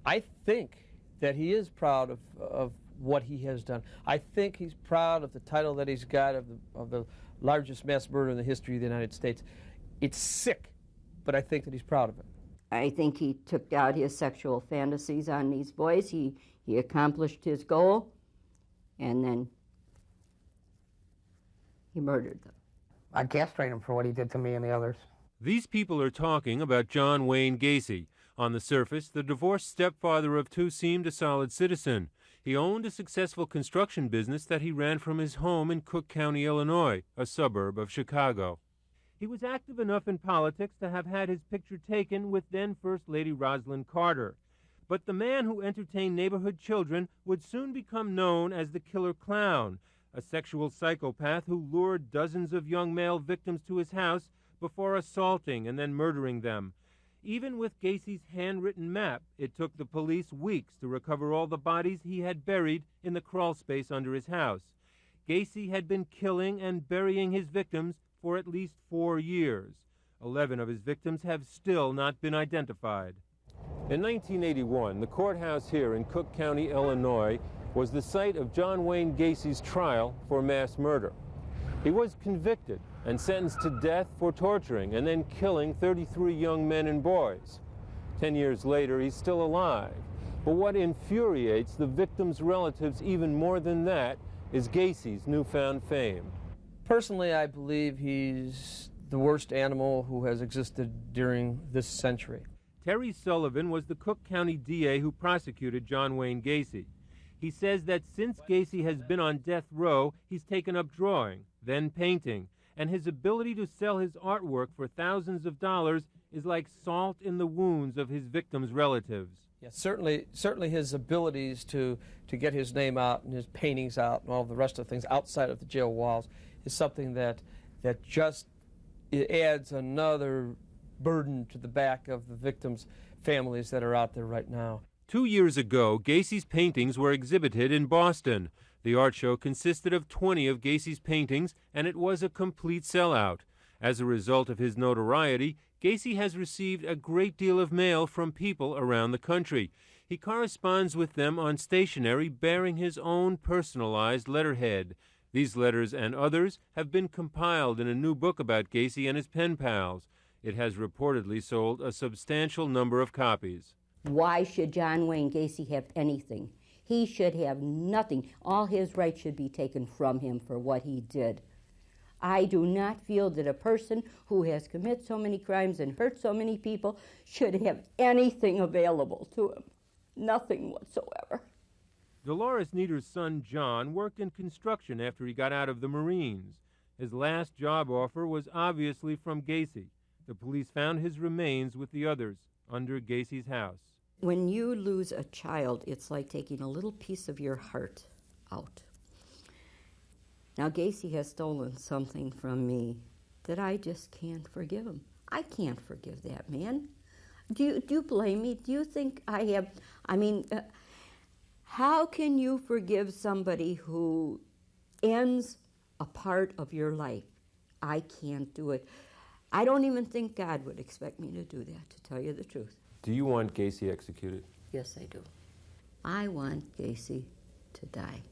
I think that he is proud of what he has done. I think he's proud of the title that he's got of the largest mass murder in the history of the United States. It's sick, but I think that he's proud of it. I think he took out his sexual fantasies on these boys. He accomplished his goal, and then he murdered them. I'd castrate him for what he did to me and the others. These people are talking about John Wayne Gacy. On the surface, the divorced stepfather of two seemed a solid citizen. He owned a successful construction business that he ran from his home in Cook County, Illinois, a suburb of Chicago. He was active enough in politics to have had his picture taken with then First Lady Rosalind Carter. But the man who entertained neighborhood children would soon become known as the Killer Clown, a sexual psychopath who lured dozens of young male victims to his house before assaulting and then murdering them. Even with Gacy's handwritten map, it took the police weeks to recover all the bodies he had buried in the crawl space under his house. Gacy had been killing and burying his victims for at least 4 years. 11 of his victims have still not been identified. In 1981, the courthouse here in Cook County, Illinois, was the site of John Wayne Gacy's trial for mass murder. He was convicted and sentenced to death for torturing and then killing 33 young men and boys. 10 years later, he's still alive. But what infuriates the victims' relatives even more than that is Gacy's newfound fame. Personally, I believe he's the worst animal who has existed during this century. Terry Sullivan was the Cook County DA who prosecuted John Wayne Gacy. He says that since Gacy has been on death row, he's taken up drawing, then painting, and his ability to sell his artwork for thousands of dollars is like salt in the wounds of his victims' relatives. Yeah, certainly his abilities to get his name out and his paintings out and all the rest of the things outside of the jail walls is something that just it adds another burden to the back of the victims' families that are out there right now. 2 years ago, Gacy's paintings were exhibited in Boston. The art show consisted of 20 of Gacy's paintings, and it was a complete sellout. As a result of his notoriety, Gacy has received a great deal of mail from people around the country. He corresponds with them on stationery bearing his own personalized letterhead. These letters and others have been compiled in a new book about Gacy and his pen pals. It has reportedly sold a substantial number of copies. Why should John Wayne Gacy have anything? He should have nothing. All his rights should be taken from him for what he did. I do not feel that a person who has committed so many crimes and hurt so many people should have anything available to him. Nothing whatsoever. Dolores Nieder's son, John, worked in construction after he got out of the Marines. His last job offer was obviously from Gacy. The police found his remains with the others under Gacy's house. When you lose a child, it's like taking a little piece of your heart out. Now, Gacy has stolen something from me that I just can't forgive him. I can't forgive that man. Do you blame me? Do you think I have? How can you forgive somebody who ends a part of your life? I can't do it. I don't even think God would expect me to do that, to tell you the truth. Do you want Gacy executed? Yes, I do. I want Gacy to die.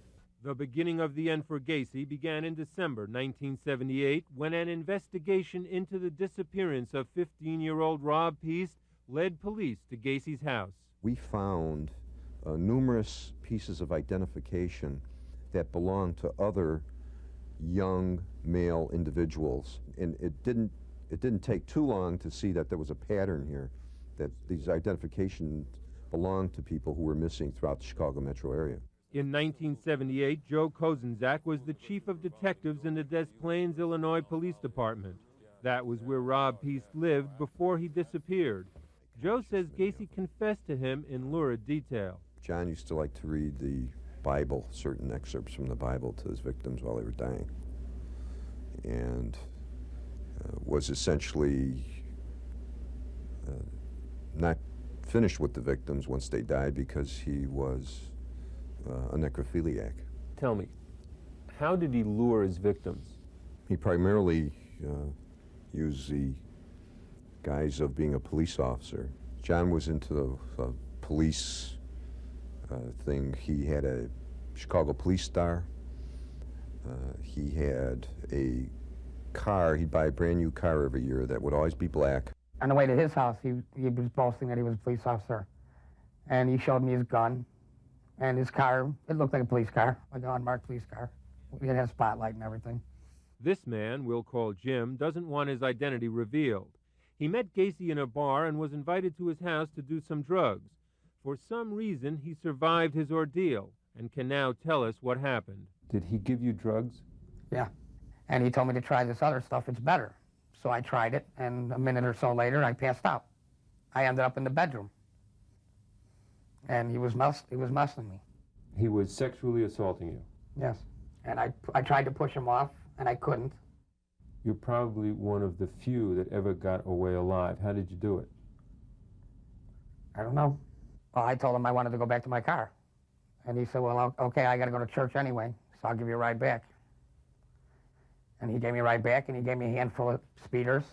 The beginning of the end for Gacy began in December 1978 when an investigation into the disappearance of 15-year-old Rob Peace led police to Gacy's house. We found numerous pieces of identification that belonged to other young male individuals, and it didn't take too long to see that there was a pattern here, that these identifications belonged to people who were missing throughout the Chicago metro area. In 1978, Joe Kozenzak was the chief of detectives in the Des Plaines, Illinois Police Department. That was where Rob Peace lived before he disappeared. Joe says Gacy confessed to him in lurid detail. John used to like to read the Bible, certain excerpts from the Bible, to his victims while they were dying, and was essentially not finished with the victims once they died because he was a necrophiliac. Tell me, how did he lure his victims? He primarily used the guise of being a police officer. John was into police thing. He had a Chicago police star. He had a car. He'd buy a brand new car every year that would always be black. On the way to his house, he was boasting that he was a police officer. And he showed me his gun and his car. It looked like a police car, like an unmarked police car. It had a spotlight and everything. This man, we'll call Jim, doesn't want his identity revealed. He met Gacy in a bar and was invited to his house to do some drugs. For some reason, he survived his ordeal and can now tell us what happened. Did he give you drugs? Yeah. And he told me to try this other stuff. It's better. So I tried it, and a minute or so later, I passed out. I ended up in the bedroom. And he was messing me. He was sexually assaulting you? Yes. And I tried to push him off, and I couldn't. You're probably one of the few that ever got away alive. How did you do it? I don't know. Well, I told him I wanted to go back to my car. And he said, well, okay, I got to go to church anyway, so I'll give you a ride back. And he gave me a ride back, and he gave me a handful of speeders.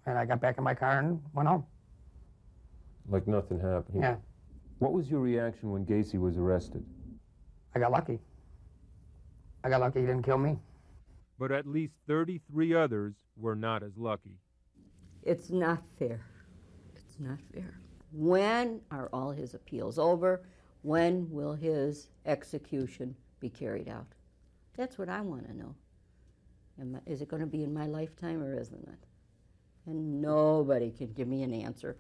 And I got back in my car and went home. Like nothing happened? Yeah. What was your reaction when Gacy was arrested? I got lucky. I got lucky he didn't kill me. But at least 33 others were not as lucky. It's not fair. It's not fair. When are all his appeals over? When will his execution be carried out? That's what I want to know. Is it going to be in my lifetime or isn't it? And nobody can give me an answer.